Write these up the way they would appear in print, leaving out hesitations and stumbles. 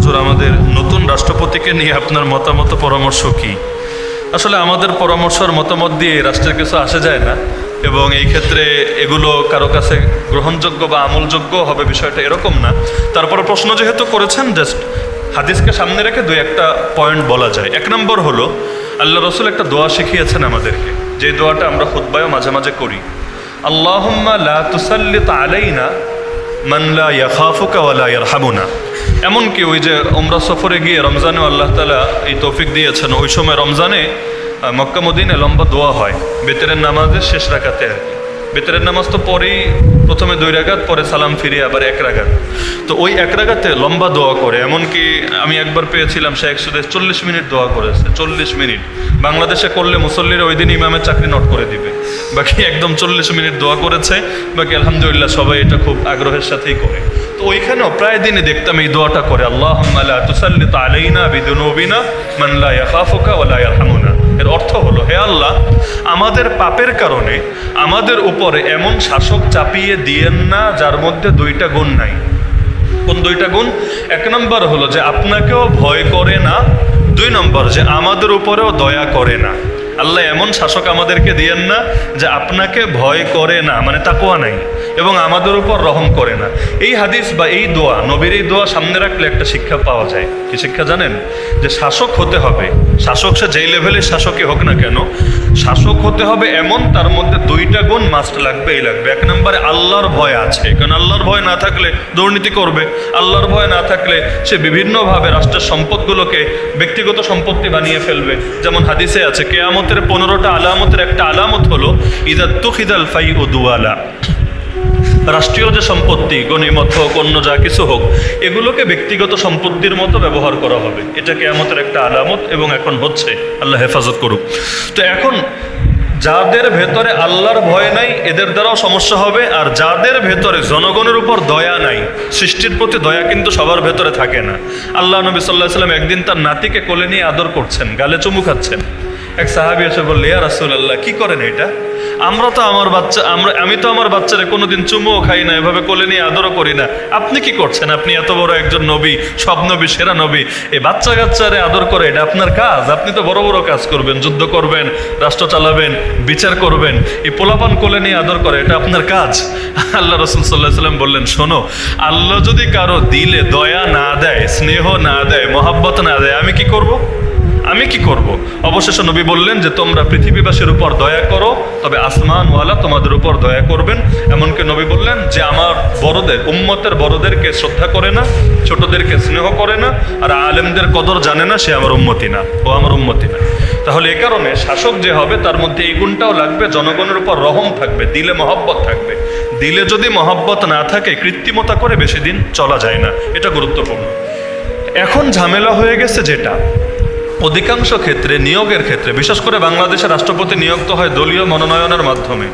হুজুর, আমাদের নতুন রাষ্ট্রপতিকে নিয়ে আপনার মতামত পরামর্শ কি? আসলে আমাদের পরামর্শের মতামত দিয়ে রাষ্ট্রের কিছু আসে যায় না, এবং এই ক্ষেত্রে এগুলো কারো কাছে গ্রহণযোগ্য বা আমলযোগ্য হবে বিষয়টা এরকম না। তারপরে প্রশ্ন যেহেতু করেছেন, জাস্ট হাদিসকে সামনে রেখে দুই একটা পয়েন্ট বলা যায়। এক নম্বর হলো, আল্লাহ রসুল একটা দোয়া শিখিয়েছেন আমাদেরকে, যে দোয়াটা আমরা খুতবায়ও মাঝে মাঝে করি। আল্লাহুম্মা লা তুসাল্লিত আলাইনা মান লা ইয়াখাফুকা ওয়া লা ইয়ারহামুনা। এমনকি ওই যে উমরা সফরে গিয়ে রমজানে আল্লাহ তাআলা এই তৌফিক দিয়েছেন, ওই সময় রমজানে মক্কা মদিনায় লম্বা দোয়া হয় বেতরের নামাজের শেষ রাকাতে আর কি। বেতরের নামাজ তো পরেই প্রথমে 2 রাকাত, পরে সালাম ফিরে আবার 1 রাকাত। তো ওই 1 রাকাতে লম্বা দোয়া করে, এমনকি আমি একবার পেয়েছিলাম শেখ সুদেশ 40 মিনিট দোয়া করেছে। 40 মিনিট বাংলাদেশে করলে মুসল্লিরা ওই দিন ইমামের চাকরি নট করে দিবে। বাকি একদম 40 মিনিট দোয়া করেছে। বাকি আলহামদুলিল্লাহ সবাই এটা খুব আগ্রহের সাথেই করে। তো ওইখানেও প্রায় দিনে দেখতাম এই দোয়াটা করে, আল্লাহুম্মা লা তুসাল্লিত আলাইনা বিদুনুবিনা মান লা ইয়াখাফুকা ওয়া লা ইয়ারহামুনা। এর অর্থ হলো, হে আল্লাহ, আমাদের পাপের কারণে আমাদের উপরে এমন শাসক চাপিয়ে দিয়েন না যার মধ্যে 2টা গুণ নাই। কোন 2টা গুণ? 1 নম্বর হলো যে আপনাকেও ভয় করে না, 2 নম্বর যে আমাদের উপরেও দয়া করে না। আল্লাহ এমন শাসক আমাদেরকে দিয়েন না যে আপনাকে ভয় করে না, মানে তাকওয়া নাই, এবং আমাদের উপর রহম করে না। এই হাদিস বা এই দোয়া, নবীর এই দোয়া সামনে রাখলে একটা শিক্ষা পাওয়া যায়। কি শিক্ষা জানেন? যে শাসক হতে হবে, শাসক সে যেই লেভেলের শাসকই হোক না কেন, শাসক হতে হবে এমন তার মধ্যে 2টা গুণ মাস্ট লাগবে। এই লাগবে, 1 নম্বরে আল্লাহর ভয় আছে, কারণ আল্লাহর ভয় না থাকলে দুর্নীতি করবে। আল্লাহর ভয় না থাকলে সে বিভিন্নভাবে রাষ্ট্রের সম্পদগুলোকে ব্যক্তিগত সম্পত্তি বানিয়ে ফেলবে। যেমন হাদিসে আছে, কিয়ামতের 15টা আলামতের একটা আলামত হলো ইযা তুখিদাল ফাইউ দুয়ালা। রাষ্ট্রীয় যে সম্পত্তি, গনিমত হোক অন্য যা কিছু হোক, এগুলোকে ব্যক্তিগত সম্পত্তির মতো ব্যবহার করা হবে। এটা কিয়ামতের একটা আলামত, এবং এখন হচ্ছে। আল্লাহ হেফাজত করুক। তো এখন যাদের ভেতরে আল্লাহর ভয় নাই এদের দ্বারাও সমস্যা হবে, আর যাদের ভেতরে জনগণের উপর দয়া নাই, সৃষ্টির প্রতি দয়া কিন্তু সবার ভেতরে থাকে না। আল্লাহ নবী সাল্লাল্লাহু আলাইহি ওয়াসাল্লাম একদিন তার নাতিকে কোলে নিয়ে আদর করছেন, গালে চুমু খাচ্ছেন। এক সাহাবী এসে বললে, ইয়া রাসূলুল্লাহ, কি করেন এটা? আমি তো আমার বাচ্চারে কোনোদিন চুমুও খাই না, এভাবে কোলে নিয়ে আদরও করি না, আপনি কি করছেন? আপনি এত বড় একজন নবী, সব নবী, সেরা নবী, এই বাচ্চা কাচ্চারে আদর করে এটা আপনার কাজ? আপনি তো বড় বড় কাজ করবেন, যুদ্ধ করবেন, রাষ্ট্র চালাবেন, বিচার করবেন, এই পোলাপান কোলে নিয়ে আদর করে এটা আপনার কাজ? আল্লাহ রাসূল সাল্লাল্লাহু আলাইহি ওয়াসাল্লাম বললেন, শোনো, আল্লাহ যদি কারো দিলে দয়া না দেয়, স্নেহ না দেয়, মহাব্বত না দেয়, আমি কি করব? অবশেষে নবী বললেন যে তোমরা পৃথিবীবাসীর উপর দয়া করো, তবে আসমানওয়ালা তোমাদের উপর দয়া করবেন। এমনকি নবী বললেন যে আমার বড়দের, উম্মতের বড়দেরকে শ্রদ্ধা করে না, ছোটদেরকে স্নেহ করে না, আর আলেমদের কদর জানে না, সে আমার উম্মতি না, ও আমার উম্মতি না। তাহলে এ কারণে শাসক যে হবে তার মধ্যে এই গুণটাও লাগবে, জনগণের উপর রহম থাকবে, দিলে মহব্বত থাকবে। দিলে যদি মহব্বত না থাকে, কৃত্রিমতা করে বেশি দিন চলা যায় না। এটা গুরুত্বপূর্ণ। এখন ঝামেলা হয়ে গেছে যেটা, অধিকাংশ ক্ষেত্রে, নিয়োগের ক্ষেত্রে, বিশেষ করে বাংলাদেশের রাষ্ট্রপতি নিয়োগ তো হয় দলীয় মনোনয়নের মাধ্যমে,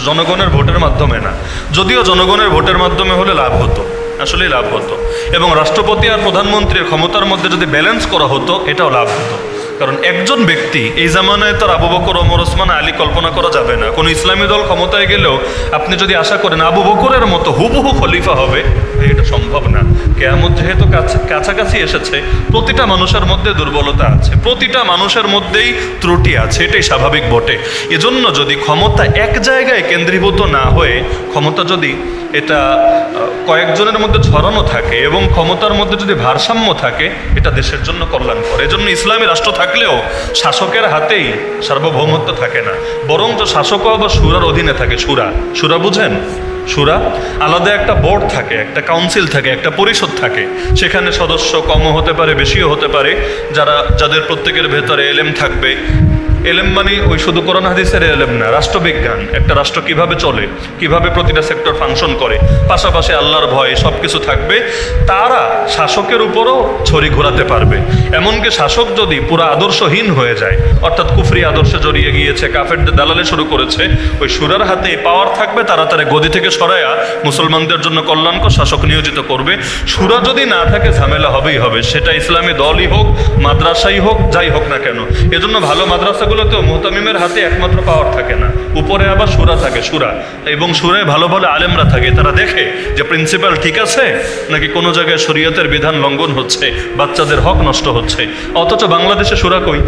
জনগণের ভোটের মাধ্যমে না। যদিও জনগণের ভোটের মাধ্যমে হলে লাভ হতো, আসলেই লাভ হতো, এবং রাষ্ট্রপতি আর প্রধানমন্ত্রীর ক্ষমতার মধ্যে যদি ব্যালেন্স করা হতো, এটাও লাভ হতো। কারণ একজন ব্যক্তি, এই জামানায় তার আবু বকর, ওমর, ওসমান, আলী কল্পনা করা যাবে না। কোনো ইসলামী দল ক্ষমতায় গেলেও আপনি যদি আশা করেন আবু বকরের মতো হুবহু খলিফা হবে, এটা সম্ভব না। কিয়ামত যেহেতু কাছাকাছি এসেছে, প্রতিটা মানুষের মধ্যে দুর্বলতা আছে, প্রতিটা মানুষের মধ্যেই ত্রুটি আছে, এটাই স্বাভাবিক বটে। এজন্য যদি ক্ষমতা এক জায়গায় কেন্দ্রীভূত না হয়ে, ক্ষমতা যদি এটা কয়েকজনের মধ্যে ছড়ানো থাকে এবং ক্ষমতার মধ্যে যদি ভারসাম্য থাকে, এটা দেশের জন্য কল্যাণকর। এজন্য ইসলামী রাষ্ট্র থাকলেও শাসকের হাতেই সার্বভৌমত্ব থাকে না, বরং তো শাসকও বা সুরার অধীনে থাকে। সুরা বুঝেন? সুরা আলাদা একটা বোর্ড থাকে, একটা কাউন্সিল থাকে, একটা পরিষদ থাকে। সেখানে সদস্য কমও হতে পারে, বেশিও হতে পারে, যাদের প্রত্যেকের ভেতরে এলেম থাকবে। এলেম মানে ওই শুধু কোরআন হাদিসের এলেম না, রাষ্ট্রবিজ্ঞান, একটা রাষ্ট্র কিভাবে চলে, কিভাবে প্রতিটা সেক্টর ফাংশন করে, পাশাপাশি আল্লাহর ভয়, সব কিছু থাকবে। তারা শাসকের উপরও ছড়ি ঘোরাতে পারবে। এমনকি শাসক যদি পুরো আদর্শহীন হয়ে যায়, অর্থাৎ কুফরি আদর্শে জড়িয়ে গিয়েছে, কাফেরদের দালালে শুরু করেছে, ওই সুরার হাতে পাওয়ার থাকবে, তারা গদি থেকে সরায়া মুসলমানদের জন্য কল্যাণকর শাসক নিয়োজিত করবে। সুরা যদি না থাকে, ঝামেলা হবেই হবে, সেটা ইসলামী দলই হোক, মাদ্রাসাই হোক, যাই হোক না কেন। এজন্য ভালো মাদ্রাসা রাষ্ট্রগুলোতেও মুহতামিমের হাতে একমাত্র পাওয়ার থাকে না, উপরে আবার শুরা থাকে, শুরা, এবং শুরায় ভালো ভালো আলেমরা থাকে, তারা দেখে যে প্রিন্সিপাল ঠিক আছে নাকি কোনো জায়গায় শরীয়তের বিধান লঙ্ঘন হচ্ছে, বাচ্চাদের হক নষ্ট হচ্ছে। অথচ বাংলাদেশে শুরা কই?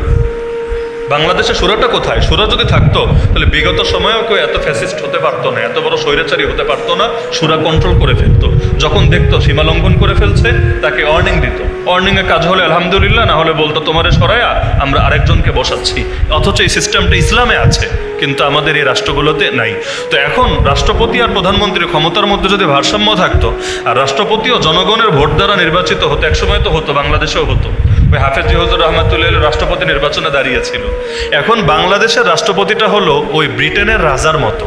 বাংলাদেশে সুরাটা কোথায়? সুরা যদি থাকতো তাহলে বিগত সময়েও কেউ এত ফ্যাসিস্ট হতে পারতো না, এত বড় স্বৈরাচারী হতে পারতো না। সুরা কন্ট্রোল করে ফেলতো, যখন দেখতো সীমা লঙ্ঘন করে ফেলছে তাকে ওয়ার্নিং দিত, ওয়ার্নিং এর কাজ হলে আলহামদুলিল্লাহ, না হলে বলতো তোমারে সরায়া আমরা আরেকজনকে বসাচ্ছি। অথচ এই সিস্টেমটা ইসলামে আছে, কিন্তু আমাদের এই রাষ্ট্রগুলোতে নাই। তো এখন রাষ্ট্রপতি আর প্রধানমন্ত্রীর ক্ষমতার মধ্যে যদি ভারসাম্য থাকতো, আর রাষ্ট্রপতিও জনগণের ভোট দ্বারা নির্বাচিত হতো, একসময় তো হতো, বাংলাদেশেও হতো, ওই হাফেজ জিহুজুর রহমাতুল্লাহ রাষ্ট্রপতি নির্বাচনে দাঁড়িয়েছিল। এখন বাংলাদেশের রাষ্ট্রপতিটা হলো ওই ব্রিটেনের রাজার মতো।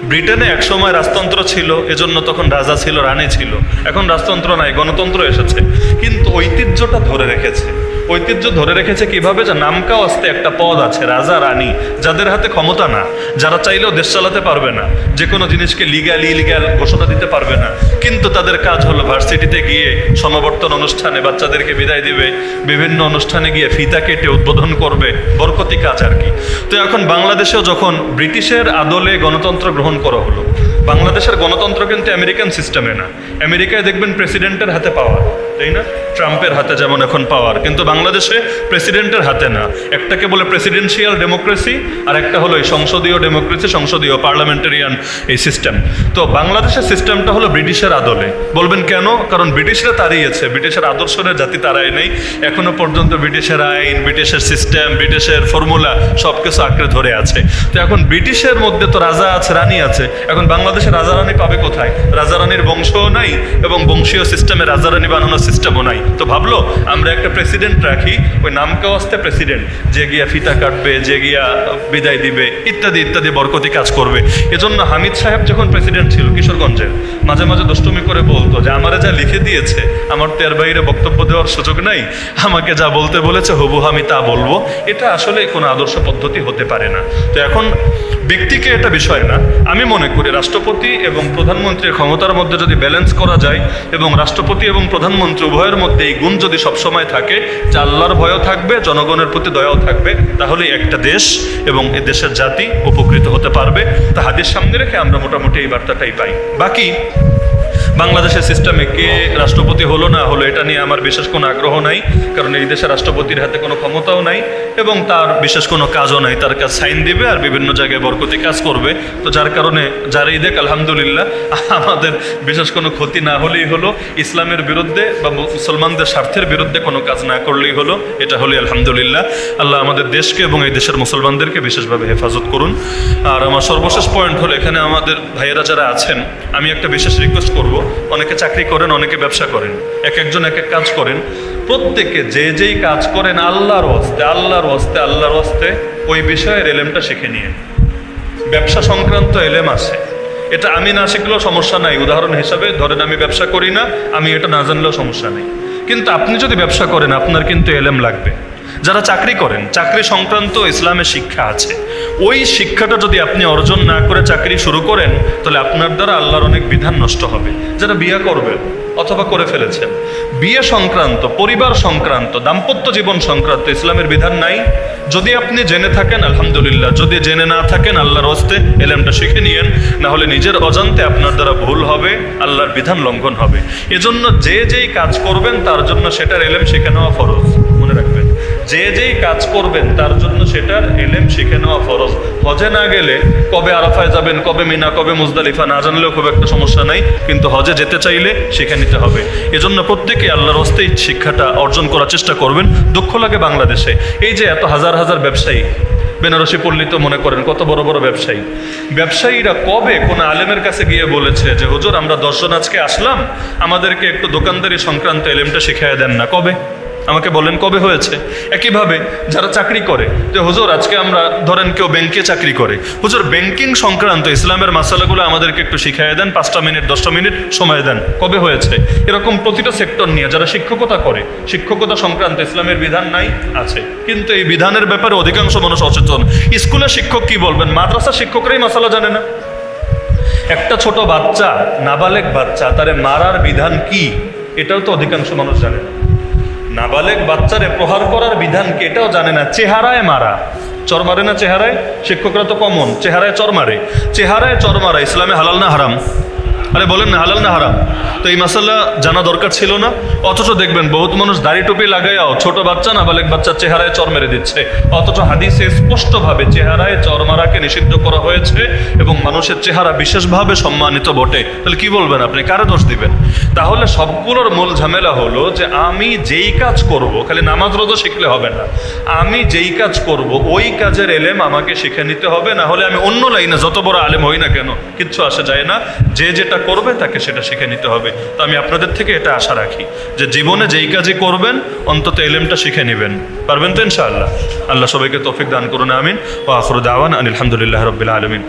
ব্রিটেনে একসময় রাজতন্ত্র ছিল, এজন্য তখন রাজা ছিল, রানী ছিল। এখন রাজতন্ত্র নাই, গণতন্ত্র এসেছে, কিন্তু ঐতিহ্যটা ধরে রেখেছে। ঐতিহ্য ধরে রেখেছে কিভাবে? যে নামকাও আসতে একটা পদ আছে, রাজা রানী, যাদের হাতে ক্ষমতা না, যারা চাইলেও দেশ চালাতে পারবে না, যে কোনো জিনিসকে লিগ্যাল ইলিগ্যাল ঘোষণা দিতে পারবে না, কিন্তু তাদের কাজ হলো ভার্সিটিতে গিয়ে সমাবর্তন অনুষ্ঠানে বাচ্চাদেরকে বিদায় দিবে, বিভিন্ন অনুষ্ঠানে গিয়ে ফিতা কেটে উদ্বোধন করবে, বরকতি কাজ আর কি। তো এখন বাংলাদেশেও যখন ব্রিটিশের আদলে গণতন্ত্র গ্রহণ করা হলো, বাংলাদেশের গণতন্ত্র কিন্তু আমেরিকান সিস্টেমে না। আমেরিকায় দেখবেন প্রেসিডেন্টের হাতে পাওয়ার, তাই না? ট্রাম্পের হাতে যেমন এখন পাওয়ার, কিন্তু বাংলাদেশে প্রেসিডেন্টের হাতে না। একটাকে বলে প্রেসিডেন্সিয়াল ডেমোক্রেসি, আর একটা হলো এই সংসদীয় ডেমোক্রেসি, সংসদীয় পার্লামেন্টারিয়ান এই সিস্টেম। তো বাংলাদেশের সিস্টেমটা হলো ব্রিটিশের আদলে। বলবেন কেন? কারণ ব্রিটিশরা তাড়িয়েছে, ব্রিটিশের আদর্শের জাতি তারাই নেই। এখনো পর্যন্ত ব্রিটিশের আইন, ব্রিটিশের সিস্টেম, ব্রিটিশের ফর্মুলা সব কিছু আঁকড়ে ধরে আছে। তো এখন ব্রিটিশের মধ্যে তো রাজা আছে, রানী আছে, এখন বাংলাদেশে রাজা রানী পাবে কোথায়? রাজা রানীর বংশও নাই, এবং বংশীয় সিস্টেমে রাজা রানী বানানোর সিস্টেমও নাই। তো ভাবলো আমরা একটা প্রেসিডেন্ট রাখি, ওই নামকেও আসতে প্রেসিডেন্ট, যে গিয়া ফিতা কাটবে, যে গিয়া বিদায় দিবে, ইত্যাদি ইত্যাদি বরকতি কাজ করবে। এজন্য হামিদ সাহেব যখন প্রেসিডেন্ট ছিল কিশোরগঞ্জের, মাঝে মাঝে দুষ্টুমি করে বলতো যে আমারে যা লিখে দিয়েছে, আমার তো এর বাইরে বক্তব্য দেওয়ার সুযোগ নাই, আমাকে যা বলতে বলেছে হবু আমি তা বলবো। এটা আসলে কোনো আদর্শ পদ্ধতি হতে পারে না। তো এখন ব্যক্তিকে এটা বিষয় না, আমি মনে করি রাষ্ট্রপতি এবং প্রধানমন্ত্রীর ক্ষমতার মধ্যে যদি ব্যালেন্স করা যায়, এবং রাষ্ট্রপতি এবং প্রধানমন্ত্রী উভয়ের মধ্যে এই গুণ যদি সবসময় থাকে, যে আল্লাহর ভয়ও থাকবে, জনগণের প্রতি দয়াও থাকবে, তাহলে একটা দেশ এবং এ দেশের জাতি উপকৃত হতে পারবে। তা হাদিস সামনে রেখে আমরা মোটামুটি এই বার্তাটাই পাই। বাকি বাংলাদেশের সিস্টেমে কে রাষ্ট্রপতি হলো না হলো এটা নিয়ে আমার বিশেষ কোনো আগ্রহ নাই, কারণ এই দেশের রাষ্ট্রপতির হাতে কোনো ক্ষমতাও নাই এবং তার বিশেষ কোনো কাজও নাই। তার কাজ সাইন দিবে আর বিভিন্ন জায়গায় বরকতি কাজ করবে। তো যার কারণে যারাই দেখ আলহামদুলিল্লাহ, আমাদের বিশেষ কোনো ক্ষতি না হলেই হলো, ইসলামের বিরুদ্ধে বা মুসলমানদের স্বার্থের বিরুদ্ধে কোনো কাজ না করলেই হলো, এটা হলে আলহামদুলিল্লাহ। আল্লাহ আমাদের দেশকে এবং এই দেশের মুসলমানদেরকে বিশেষভাবে হেফাজত করুন। আর আমার সর্বশেষ পয়েন্ট হলো, এখানে আমাদের ভাইয়েরা যারা আছেন, আমি একটা বিশেষ রিকোয়েস্ট করব, অনেকে চাকরি করেন, অনেকে ব্যবসা করেন, এক একজন এক এক কাজ করেন, প্রত্যেকে যে যেই কাজ করেন আল্লাহর ওয়াস্তে, আল্লাহর ওয়াস্তে, আল্লাহর ওয়াস্তে ওই বিষয়ের এলেমটা শিখে নিয়ে। ব্যবসা সংক্রান্ত এলেম আছে, এটা আমি না শিখলেও সমস্যা নাই। উদাহরণ হিসাবে ধরেন আমি ব্যবসা করি না, আমি এটা না জানলেও সমস্যা নেই, কিন্তু আপনি যদি ব্যবসা করেন আপনার কিন্তু এলেম লাগবে। যারা চাকরি করেন, চাকরি সংক্রান্ত ইসলামের শিক্ষা আছে, ওই শিক্ষাটা যদি আপনি অর্জন না করে চাকরি শুরু করেন, তাহলে আপনার দ্বারা আল্লাহর অনেক বিধান নষ্ট হবে। যারা বিয়ে করবেন অথবা করে ফেলেছেন, বিয়ে সংক্রান্ত, পরিবার সংক্রান্ত, দাম্পত্য জীবন সংক্রান্ত ইসলামের বিধান নাই। যদি আপনি জেনে থাকেন আলহামদুলিল্লাহ, যদি জেনে না থাকেন আল্লাহর হস্তে এলেমটা শিখে নিয়েন, না হলে নিজের অজান্তে আপনার দ্বারা ভুল হবে, আল্লাহর বিধান লঙ্ঘন হবে। এজন্য যে যেই কাজ করবেন তার জন্য সেটার এলেম শিখে নেওয়া ফরজ, মনে রাখবেন। যে যেই কাজ করবেন তার জন্য সেটার এলেম শিখে নেওয়া ফরজ। হজে না গেলে কবে আরাফায় যাবেন, কবে মিনা, কবে মুজদালিফা না জানলেও খুব একটা সমস্যা নাই, কিন্তু হজে যেতে চাইলে শিখে নিতে হবে। এজন্য প্রত্যেকে আল্লাহর হস্তে এই শিক্ষাটা অর্জন করার চেষ্টা করবেন। দুঃখ লাগে বাংলাদেশে এই যে এত হাজার হাজার ব্যবসায়ী, বেনারসি পল্লী তো মনে করেন কত বড় বড় ব্যবসায়ী, ব্যবসায়ীরা কবে কোন আলেমের কাছে গিয়ে বলেছে যে হুজুর আমরা 10 জন আজকে আসলাম, আমাদেরকে একটু দোকানদারি সংক্রান্ত এলেমটা শিখাইয়া দেন না? কবে? আমাকে বলেন কবে হয়েছে? একইভাবে যারা চাকরি করে, যে হুজুর আজকে আমরা ধরেন কেউ ব্যাংকে চাকরি করে, হুজুর ব্যাংকিং সংক্রান্ত ইসলামের মাসালাগুলো আমাদেরকে একটু শিখাইয়া দেন, 5টা মিনিট 10টা মিনিট সময় দেন। কবে হয়েছে? এরকম প্রতিটা সেক্টর নিয়ে যারা শিক্ষকতা করে, শিক্ষকতা সংক্রান্ত ইসলামের বিধান নাই আছে, কিন্তু এই বিধানের ব্যাপারে অধিকাংশ মানুষ অচেতন। স্কুলের শিক্ষক কি বলবেন, মাদ্রাসা শিক্ষকরাই মাসালা জানে না। একটা ছোট বাচ্চা, নাবালেগ বাচ্চা, তারে মারার বিধান কি এটাও তো অধিকাংশ মানুষ জানে না। নাবালেগ বাচ্চারে প্রহার করার বিধান কি এটাও জানে না। চেহারায় মারা, চর মারে না চেহারায়? শিক্ষকরা তো কমন, চেহারায় চর মারে। চেহারায় চর মারা ইসলামে হালাল না হারাম? আরে বলেন না, হালাল না হারাম? তো এই মাসাল্লা জানা দরকার ছিল না? অথচ দেখবেন বহুত মানুষ দাড়ি টুপি লাগাইয়াও ছোট বাচ্চা না বালেক বাচ্চার চেহারায় চর মেরে দিচ্ছে। অথচ হাদিসে স্পষ্টভাবে চেহারায় চর মারাকে নিষিদ্ধ করা হয়েছে এবং মানুষের চেহারা বিশেষভাবে সম্মানিত বটে। তাহলে কি বলবেন আপনি, কারে দোষ দিবেন? তাহলে সবগুলোর মূল ঝামেলা হলো যে আমি যেই কাজ করব, খালি নামাজ রোজা শিখলে হবে না, আমি যেই কাজ করব ওই কাজের এলেম আমাকে শিখে নিতে হবে। না হলে আমি অন্য লাইনে যত বড় আলেম হই না কেন, কিচ্ছু আসে যায় না। যে যেটা করবে তাকে সেটা শিখে নিতে হবে। তো আমি আপনাদের থেকে এটা আশা রাখি যে জীবনে যেই কাজই করবেন অন্তত এলেমটা শিখে নেবেন। পারবেন তো ইনশাআল্লাহ? আল্লাহ সবাইকে তৌফিক দান করুন, আমিন। ওয়া আখিরু দাওয়ানা আনিল হামদুলিল্লাহি রাব্বিল আলামিন।